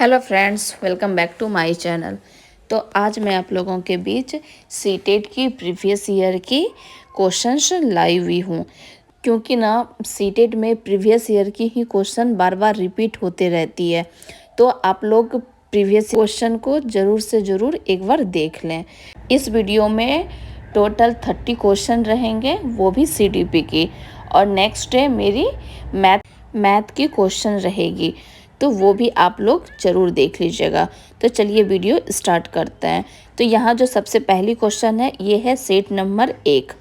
Hello friends, welcome back to my channel. तो आज मैं आप लोगों के बीच सीटेट की प्रीवियस ईयर की क्वेश्चंस लाई हुई हूँ, क्योंकि ना सीटेट में प्रीवियस ईयर की ही क्वेश्चन बार बार रिपीट होते रहती है। तो आप लोग प्रीवियस क्वेश्चन को ज़रूर से ज़रूर एक बार देख लें। इस वीडियो में टोटल 30 क्वेश्चन रहेंगे, वो भी सीडीपी की, और नेक्स्ट डे मेरी मैथ की क्वेश्चन रहेगी, तो वो भी आप लोग ज़रूर देख लीजिएगा। तो चलिए वीडियो स्टार्ट करते हैं। तो यहाँ जो सबसे पहली क्वेश्चन है ये है सेट नंबर 1।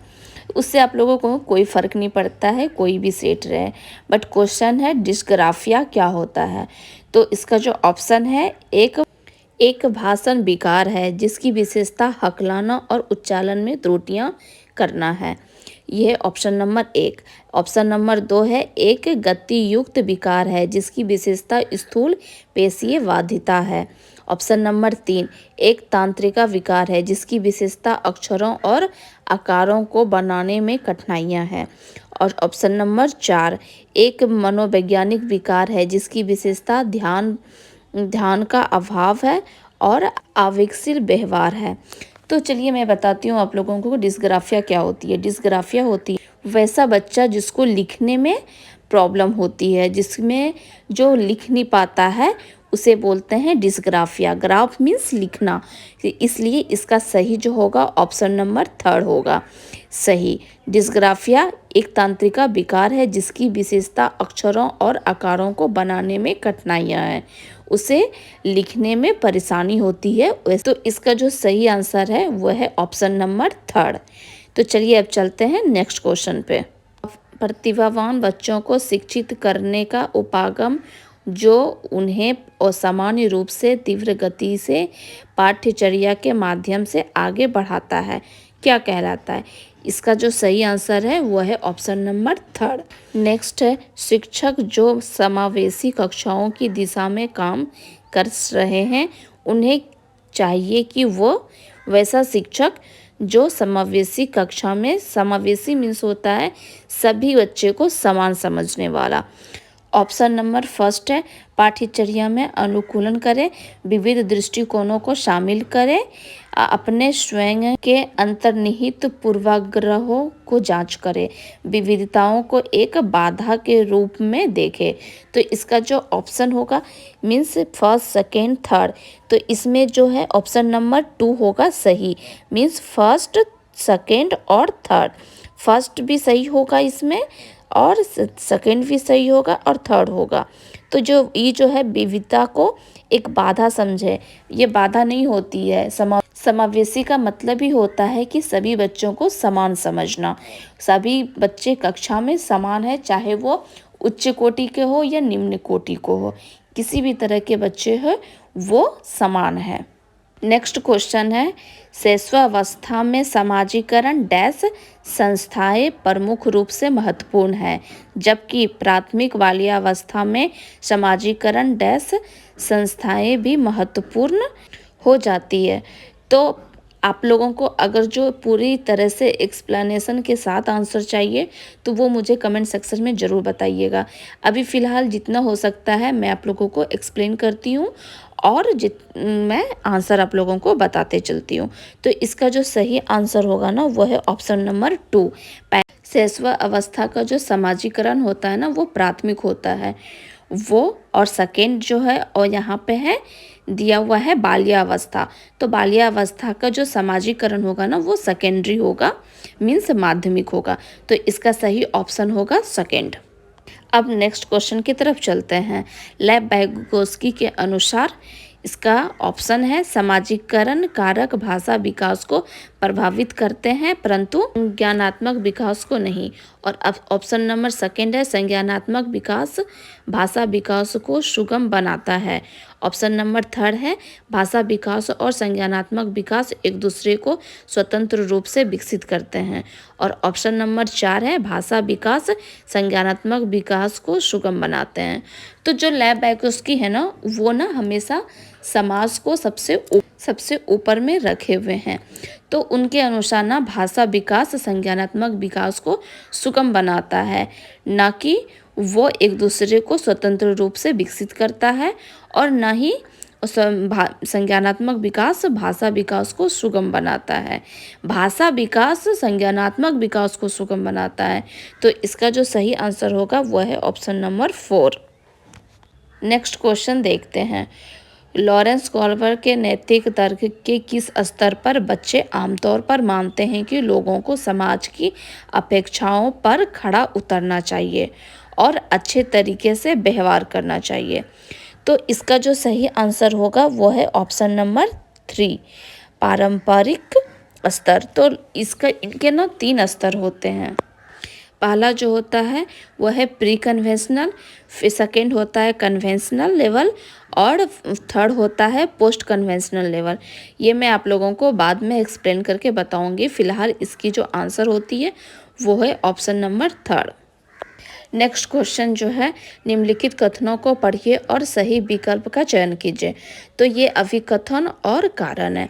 उससे आप लोगों को कोई फ़र्क नहीं पड़ता है, कोई भी सेट रहे, बट क्वेश्चन है डिस्ग्राफिया क्या होता है। तो इसका जो ऑप्शन है एक भाषण विकार है जिसकी विशेषता हकलाना और उच्चारण में त्रुटियां करना है। यह ऑप्शन नंबर 1। ऑप्शन नंबर 2 है एक गति युक्त विकार है जिसकी विशेषता स्थूल पेशीय बाधिता है। ऑप्शन नंबर 3 एक तांत्रिका विकार है जिसकी विशेषता अक्षरों और आकारों को बनाने में कठिनाइयां हैं। और ऑप्शन नंबर 4 एक मनोवैज्ञानिक विकार है जिसकी विशेषता ध्यान का अभाव है और आवेगशील व्यवहार है। तो चलिए मैं बताती हूँ आप लोगों को डिस्ग्राफिया क्या होती है। डिस्ग्राफिया होती है वैसा बच्चा जिसको लिखने में प्रॉब्लम होती है, जिसमें जो लिख नहीं पाता है उसे बोलते हैं डिस्ग्राफिया। ग्राफ मीन्स लिखना, इसलिए इसका सही जो होगा ऑप्शन नंबर 3 होगा सही। डिस्ग्राफिया एक तांत्रिका विकार है जिसकी विशेषता अक्षरों और आकारों को बनाने में कठिनाइयां हैं, उसे लिखने में परेशानी होती है। तो इसका जो सही आंसर है वह है ऑप्शन नंबर 3। तो चलिए अब चलते हैं नेक्स्ट क्वेश्चन पे। प्रतिभावान बच्चों को शिक्षित करने का उपागम जो उन्हें असामान्य रूप से तीव्र गति से पाठ्यचर्या के माध्यम से आगे बढ़ाता है क्या कहलाता है। इसका जो सही आंसर है वह है ऑप्शन नंबर 3। नेक्स्ट है शिक्षक जो समावेशी कक्षाओं की दिशा में काम कर रहे हैं उन्हें चाहिए कि वो वैसा शिक्षक जो समावेशी कक्षा में, समावेशी मीन्स होता है सभी बच्चे को समान समझने वाला। ऑप्शन नंबर 1 है पाठ्यचर्या में अनुकूलन करें, विविध दृष्टिकोणों को शामिल करें, अपने स्वयं के अंतर्निहित पूर्वाग्रहों को जांच करें, विविधताओं को एक बाधा के रूप में देखें। तो इसका जो ऑप्शन होगा मीन्स फर्स्ट सेकेंड थर्ड, तो इसमें जो है ऑप्शन नंबर 2 होगा सही, मीन्स फर्स्ट सेकेंड और थर्ड। फर्स्ट भी सही होगा इसमें, और सेकेंड भी सही होगा, और थर्ड होगा। तो जो ये जो है विविधता को एक बाधा समझे, ये बाधा नहीं होती है। समावेशी का मतलब ही होता है कि सभी बच्चों को समान समझना। सभी बच्चे कक्षा में समान है, चाहे वो उच्च कोटि के हो या निम्न कोटि को हो, किसी भी तरह के बच्चे हो वो समान है। नेक्स्ट क्वेश्चन है शैशवावस्था में समाजीकरण डैश संस्थाएं प्रमुख रूप से महत्वपूर्ण है, जबकि प्राथमिक बाल्यावस्था में समाजीकरण डैश संस्थाएं भी महत्वपूर्ण हो जाती है। तो आप लोगों को अगर जो पूरी तरह से एक्सप्लेनेशन के साथ आंसर चाहिए तो वो मुझे कमेंट सेक्शन में ज़रूर बताइएगा। अभी फ़िलहाल जितना हो सकता है मैं आप लोगों को एक्सप्लेन करती हूँ और मैं आंसर आप लोगों को बताते चलती हूँ। तो इसका जो सही आंसर होगा ना वो है ऑप्शन नंबर 2। शैशव अवस्था का जो समाजीकरण होता है ना वो प्राथमिक होता है वो, और सेकेंड जो है और यहाँ पे है दिया हुआ है बाल्यावस्था, तो बाल्यावस्था का जो समाजीकरण होगा ना वो सेकेंडरी होगा, मीन्स माध्यमिक होगा। तो इसका सही ऑप्शन होगा सेकेंड। अब नेक्स्ट क्वेश्चन की तरफ चलते हैं। लेव वाइगोत्स्की के अनुसार इसका ऑप्शन है समाजीकरण कारक भाषा विकास को प्रभावित करते हैं परंतु संज्ञानात्मक विकास को नहीं। और अब ऑप्शन नंबर सेकेंड है संज्ञानात्मक विकास भाषा विकास को सुगम बनाता है। ऑप्शन नंबर 3 है भाषा विकास और संज्ञानात्मक विकास एक दूसरे को स्वतंत्र रूप से विकसित करते हैं। और ऑप्शन नंबर 4 है भाषा विकास संज्ञानात्मक विकास को सुगम बनाते हैं। तो जो लेव वाइगोत्स्की है ना वो ना हमेशा समाज को सबसे ऊपर में रखे हुए हैं। तो उनके अनुसार ना भाषा विकास संज्ञानात्मक विकास को सुगम बनाता है, ना कि वो एक दूसरे को स्वतंत्र रूप से विकसित करता है और न ही संज्ञानात्मक विकास भाषा विकास को सुगम बनाता है। भाषा विकास संज्ञानात्मक विकास को सुगम बनाता है। तो इसका जो सही आंसर होगा वह है ऑप्शन नंबर 4। नेक्स्ट क्वेश्चन देखते हैं। लॉरेंस कॉल्बर के नैतिक तर्क के किस स्तर पर बच्चे आमतौर पर मानते हैं कि लोगों को समाज की अपेक्षाओं पर खड़ा उतरना चाहिए और अच्छे तरीके से व्यवहार करना चाहिए? तो इसका जो सही आंसर होगा वो है ऑप्शन नंबर 3, पारंपरिक स्तर। तो इसका इनके ना 3 स्तर होते हैं। पहला जो होता है वह है प्री कन्वेंशनल, फिर सेकेंड होता है कन्वेंशनल लेवल और थर्ड होता है पोस्ट कन्वेंशनल लेवल। ये मैं आप लोगों को बाद में एक्सप्लेन करके बताऊंगी। फिलहाल इसकी जो आंसर होती है वो है ऑप्शन नंबर 3। नेक्स्ट क्वेश्चन जो है, निम्नलिखित कथनों को पढ़िए और सही विकल्प का चयन कीजिए। तो ये अभिकथन और कारण है।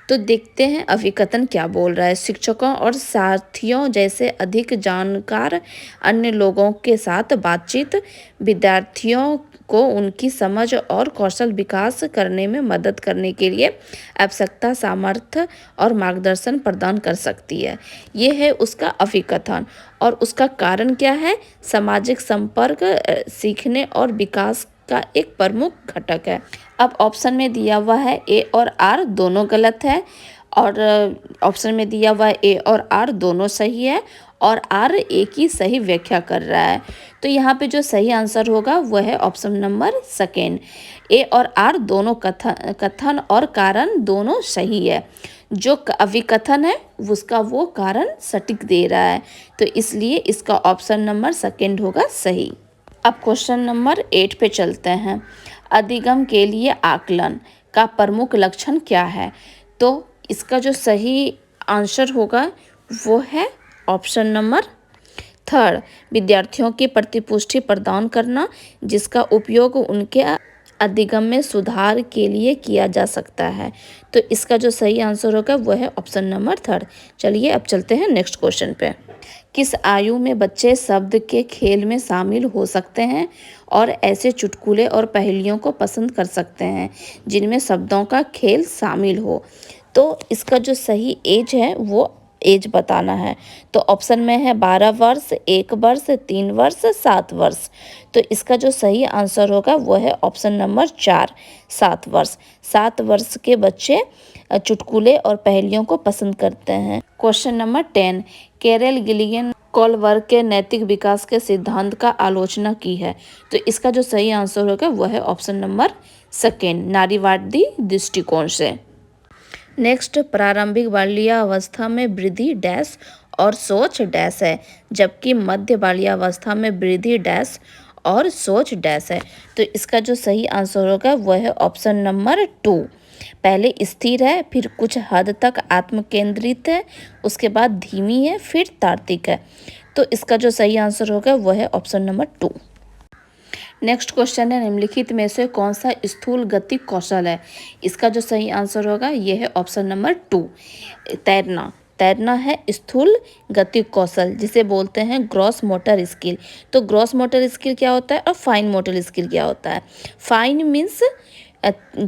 तो देखते हैं अभिकथन क्या बोल रहा है। शिक्षकों और साथियों जैसे अधिक जानकार अन्य लोगों के साथ बातचीत विद्यार्थियों को उनकी समझ और कौशल विकास करने में मदद करने के लिए आवश्यकता सामर्थ्य और मार्गदर्शन प्रदान कर सकती है। ये है उसका अभिकथन। और उसका कारण क्या है? सामाजिक संपर्क सीखने और विकास का एक प्रमुख घटक है। अब ऑप्शन में दिया हुआ है ए और आर दोनों गलत है, और ऑप्शन में दिया हुआ है ए और आर दोनों सही है, और आर ए की सही व्याख्या कर रहा है। तो यहाँ पे जो सही आंसर होगा वह है ऑप्शन नंबर सेकेंड। ए और आर दोनों कथन और कारण दोनों सही है। जो अभिकथन है उसका वो कारण सटीक दे रहा है, तो इसलिए इसका ऑप्शन नंबर सेकेंड होगा सही। अब क्वेश्चन नंबर 8 पे चलते हैं। अधिगम के लिए आकलन का प्रमुख लक्षण क्या है? तो इसका जो सही आंसर होगा वो है ऑप्शन नंबर 3, विद्यार्थियों की प्रतिपुष्टि प्रदान करना जिसका उपयोग उनके अधिगम में सुधार के लिए किया जा सकता है। तो इसका जो सही आंसर होगा वो है ऑप्शन नंबर 3। चलिए अब चलते हैं नेक्स्ट क्वेश्चन पे। किस आयु में बच्चे शब्द के खेल में शामिल हो सकते हैं और ऐसे चुटकुले और पहेलियों को पसंद कर सकते हैं जिनमें शब्दों का खेल शामिल हो? तो इसका जो सही एज है वो एज बताना है। तो ऑप्शन में है 12 वर्ष, 1 वर्ष, 3 वर्ष, 7 वर्ष। तो इसका जो सही आंसर होगा वो है ऑप्शन नंबर 4, 7 वर्ष। 7 वर्ष के बच्चे चुटकुले और पहेलियों को पसंद करते हैं। क्वेश्चन नंबर 10, कैरल गिलिगन कॉलवर्ग के नैतिक विकास के सिद्धांत का आलोचना की है। तो इसका जो सही आंसर होगा वह है ऑप्शन नंबर सेकेंड, नारीवादी दृष्टिकोण से। नेक्स्ट, प्रारंभिक बाल्यावस्था में वृद्धि डैश और सोच डैश है, जबकि मध्य बाल्यावस्था में वृद्धि डैश और सोच डैश है। तो इसका जो सही आंसर होगा वह है ऑप्शन नंबर 2। पहले स्थिर है, फिर कुछ हद तक आत्म केंद्रित है, उसके बाद धीमी है, फिर तार्किक है। तो इसका जो सही आंसर होगा वह है ऑप्शन नंबर 2। नेक्स्ट क्वेश्चन है, निम्नलिखित में से कौन सा स्थूल गति कौशल है? इसका जो सही आंसर होगा यह है ऑप्शन नंबर 2, तैरना। तैरना है स्थूल गति कौशल, जिसे बोलते हैं ग्रॉस मोटर स्किल। तो ग्रॉस मोटर स्किल क्या होता है और फाइन मोटर स्किल क्या होता है? फाइन मीन्स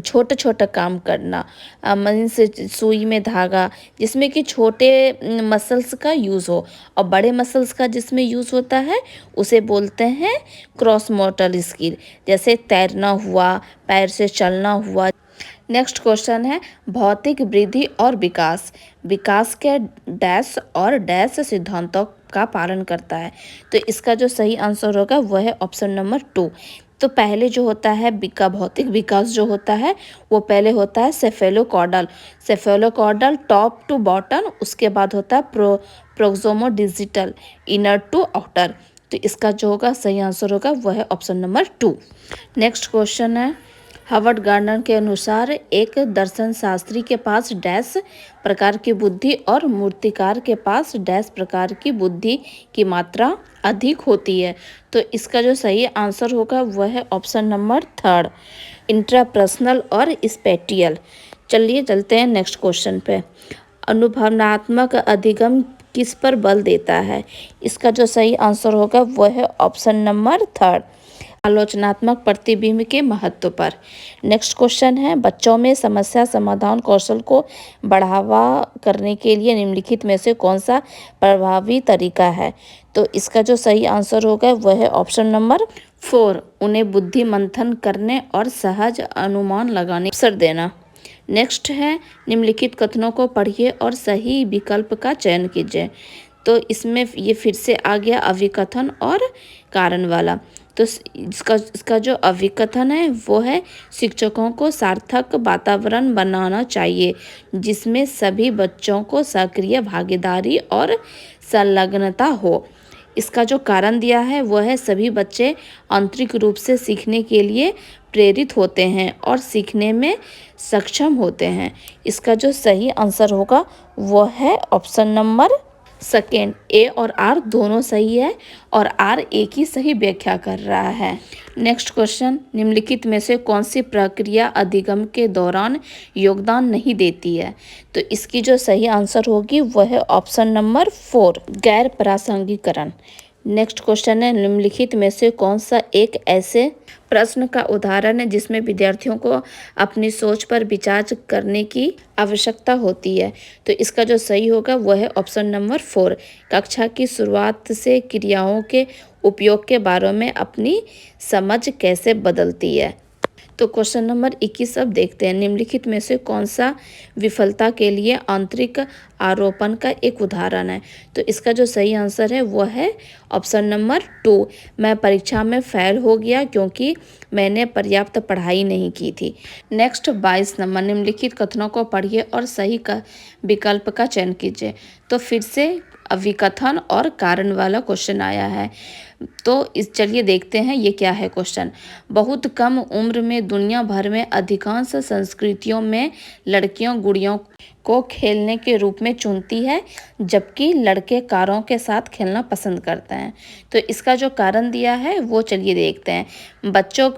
छोटा छोटा काम करना, मीन्स सुई में धागा, जिसमें कि छोटे मसल्स का यूज़ हो, और बड़े मसल्स का जिसमें यूज़ होता है उसे बोलते हैं क्रॉस मोटर स्किल। जैसे तैरना हुआ, पैर से चलना हुआ। नेक्स्ट क्वेश्चन है, भौतिक वृद्धि और विकास विकास के डैश और डैश सिद्धांतों का पालन करता है। तो इसका जो सही आंसर होगा वह है ऑप्शन नंबर 2। तो पहले जो होता है भौतिक विकास जो होता है वो पहले होता है सेफेलोकॉर्डल टॉप टू बॉटम, उसके बाद होता है प्रोक्सोमो डिजिटल इनर टू आउटर। तो इसका जो होगा सही आंसर होगा वह है ऑप्शन नंबर 2। नेक्स्ट क्वेश्चन है, हार्वर्ड गार्डनर के अनुसार एक दर्शन शास्त्री के पास डैश प्रकार की बुद्धि और मूर्तिकार के पास डैश प्रकार की बुद्धि की मात्रा अधिक होती है। तो इसका जो सही आंसर होगा वह है ऑप्शन नंबर 3, इंट्रापर्सनल और स्पेटियल। चलिए चलते हैं नेक्स्ट क्वेश्चन पे। अनुभवनात्मक अधिगम किस पर बल देता है? इसका जो सही आंसर होगा वह है ऑप्शन नंबर 3, आलोचनात्मक प्रतिबिंब के महत्व पर। नेक्स्ट क्वेश्चन है, बच्चों में समस्या समाधान कौशल को बढ़ावा करने के लिए निम्नलिखित में से कौन सा प्रभावी तरीका है? तो इसका जो सही आंसर होगा वह है ऑप्शन नंबर 4, उन्हें बुद्धि मंथन करने और सहज अनुमान लगाने अवसर देना। नेक्स्ट है, निम्नलिखित कथनों को पढ़िए और सही विकल्प का चयन कीजिए। तो इसमें ये फिर से आ गया अभिकथन और कारण वाला। तो इसका जो अभिकथन है वो है, शिक्षकों को सार्थक वातावरण बनाना चाहिए जिसमें सभी बच्चों को सक्रिय भागीदारी और संलग्नता हो। इसका जो कारण दिया है वो है, सभी बच्चे आंतरिक रूप से सीखने के लिए प्रेरित होते हैं और सीखने में सक्षम होते हैं। इसका जो सही आंसर होगा वो है ऑप्शन नंबर 2, ए और आर दोनों सही है और आर ए की सही व्याख्या कर रहा है। नेक्स्ट क्वेश्चन, निम्नलिखित में से कौन सी प्रक्रिया अधिगम के दौरान योगदान नहीं देती है? तो इसकी जो सही आंसर होगी वह है ऑप्शन नंबर 4, गैर प्रासंगिकरण। नेक्स्ट क्वेश्चन है, निम्नलिखित में से कौन सा एक ऐसे प्रश्न का उदाहरण है जिसमें विद्यार्थियों को अपनी सोच पर विचार करने की आवश्यकता होती है? तो इसका जो सही होगा वह है ऑप्शन नंबर 4, कक्षा की शुरुआत से क्रियाओं के उपयोग के बारे में अपनी समझ कैसे बदलती है। तो क्वेश्चन नंबर 21 अब देखते हैं, निम्नलिखित में से कौन सा विफलता के लिए आंतरिक आरोपण का एक उदाहरण है? तो इसका जो सही आंसर है वो है ऑप्शन नंबर 2, मैं परीक्षा में फेल हो गया क्योंकि मैंने पर्याप्त पढ़ाई नहीं की थी। नेक्स्ट 22 नंबर, निम्नलिखित कथनों को पढ़िए और सही का विकल्प का चयन कीजिए। तो फिर से अभिकथन और कारण वाला क्वेश्चन आया है। तो चलिए देखते हैं ये क्या है क्वेश्चन। बहुत कम उम्र में दुनिया भर में अधिकांश संस्कृतियों में लड़कियों गुड़ियों को खेलने के रूप में चुनती है जबकि लड़के कारों के साथ खेलना पसंद करते हैं। तो इसका जो कारण दिया है वो चलिए देखते हैं। बच्चों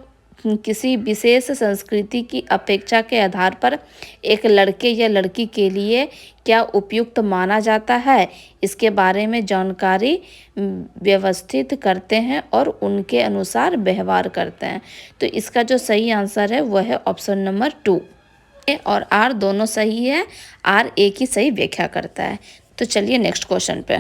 किसी विशेष संस्कृति की अपेक्षा के आधार पर एक लड़के या लड़की के लिए क्या उपयुक्त माना जाता है, इसके बारे में जानकारी व्यवस्थित करते हैं और उनके अनुसार व्यवहार करते हैं। तो इसका जो सही आंसर है वह है ऑप्शन नंबर 2, ए और आर दोनों सही है, आर ए की सही व्याख्या करता है। तो चलिए नेक्स्ट क्वेश्चन पे।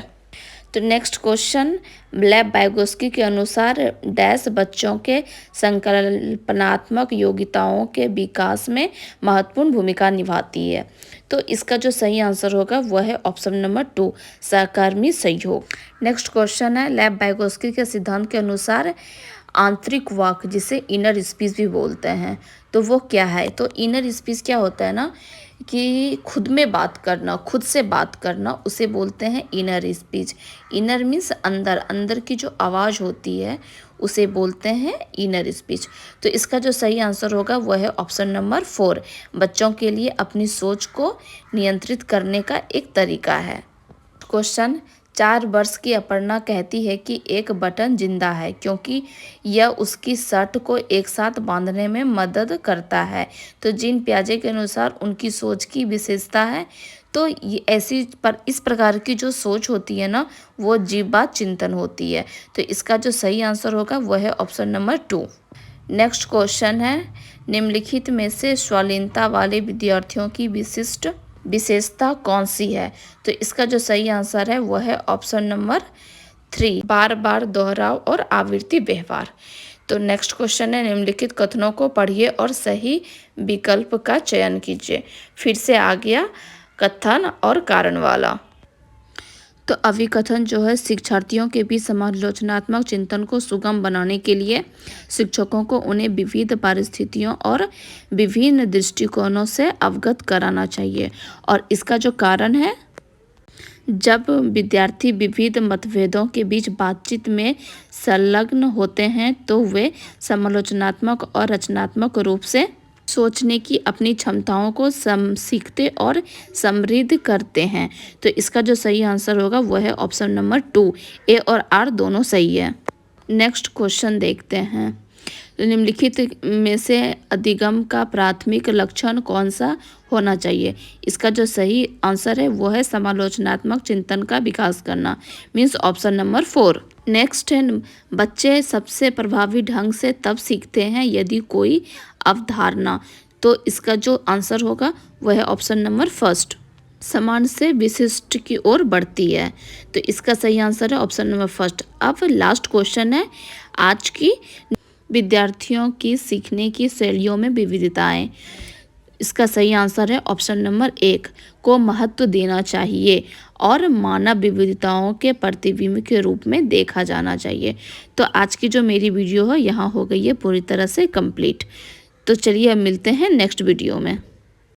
तो नेक्स्ट क्वेश्चन, लेव वाइगोत्स्की के अनुसार डैश बच्चों के संकल्पनात्मक योग्यताओं के विकास में महत्वपूर्ण भूमिका निभाती है? तो इसका जो सही आंसर होगा वह है ऑप्शन नंबर 2, सहकर्मी सहयोग। नेक्स्ट क्वेश्चन है, लेव वाइगोत्स्की के सिद्धांत के अनुसार आंतरिक वाक जिसे इनर स्पीच भी बोलते हैं तो वो क्या है? तो इनर स्पीच क्या होता है ना कि खुद में बात करना, खुद से बात करना, उसे बोलते हैं इनर स्पीच। इनर मीन्स अंदर, अंदर की जो आवाज़ होती है उसे बोलते हैं इनर स्पीच। तो इसका जो सही आंसर होगा वह है ऑप्शन नंबर 4, बच्चों के लिए अपनी सोच को नियंत्रित करने का एक तरीका है। क्वेश्चन, 4 वर्ष की अपर्णा कहती है कि एक बटन जिंदा है क्योंकि यह उसकी शर्ट को एक साथ बांधने में मदद करता है। तो जीन पियाजे के अनुसार उनकी सोच की विशेषता है। तो ये इस प्रकार की जो सोच होती है ना वो जीववाद चिंतन होती है। तो इसका जो सही आंसर होगा वह है ऑप्शन नंबर 2। नेक्स्ट क्वेश्चन है, निम्नलिखित में से शालीनता वाले विद्यार्थियों की विशेषता कौन सी है? तो इसका जो सही आंसर है वह है ऑप्शन नंबर 3, बार बार दोहराव और आवृत्ति व्यवहार। तो नेक्स्ट क्वेश्चन है, निम्नलिखित कथनों को पढ़िए और सही विकल्प का चयन कीजिए। फिर से आ गया कथन और कारण वाला। तो अभिकथन जो है, शिक्षार्थियों के बीच समालोचनात्मक चिंतन को सुगम बनाने के लिए शिक्षकों को उन्हें विविध परिस्थितियों और विभिन्न दृष्टिकोणों से अवगत कराना चाहिए। और इसका जो कारण है, जब विद्यार्थी विविध मतभेदों के बीच बातचीत में संलग्न होते हैं तो वे समालोचनात्मक और रचनात्मक रूप से सोचने की अपनी क्षमताओं को सीखते और समृद्ध करते हैं। तो इसका जो सही आंसर होगा वह है ऑप्शन नंबर 2, ए और आर दोनों सही है। नेक्स्ट क्वेश्चन देखते हैं, निम्नलिखित में से अधिगम का प्राथमिक लक्षण कौन सा होना चाहिए? इसका जो सही आंसर है वो है समालोचनात्मक चिंतन का विकास करना, मीन्स ऑप्शन नंबर 4। नेक्स्ट है, बच्चे सबसे प्रभावी ढंग से तब सीखते हैं यदि कोई अवधारणा, तो इसका जो आंसर होगा वह है ऑप्शन नंबर 1, समान से विशिष्ट की ओर बढ़ती है। तो इसका सही आंसर है ऑप्शन नंबर 1। अब लास्ट क्वेश्चन है आज की, विद्यार्थियों की सीखने की शैलियों में विविधताएं। इसका सही आंसर है ऑप्शन नंबर 1 को महत्व देना चाहिए और मानव विविधताओं के प्रतिबिंब के रूप में देखा जाना चाहिए। तो आज की जो मेरी वीडियो है यहाँ हो गई है पूरी तरह से कंप्लीट। तो चलिए अब मिलते हैं नेक्स्ट वीडियो में।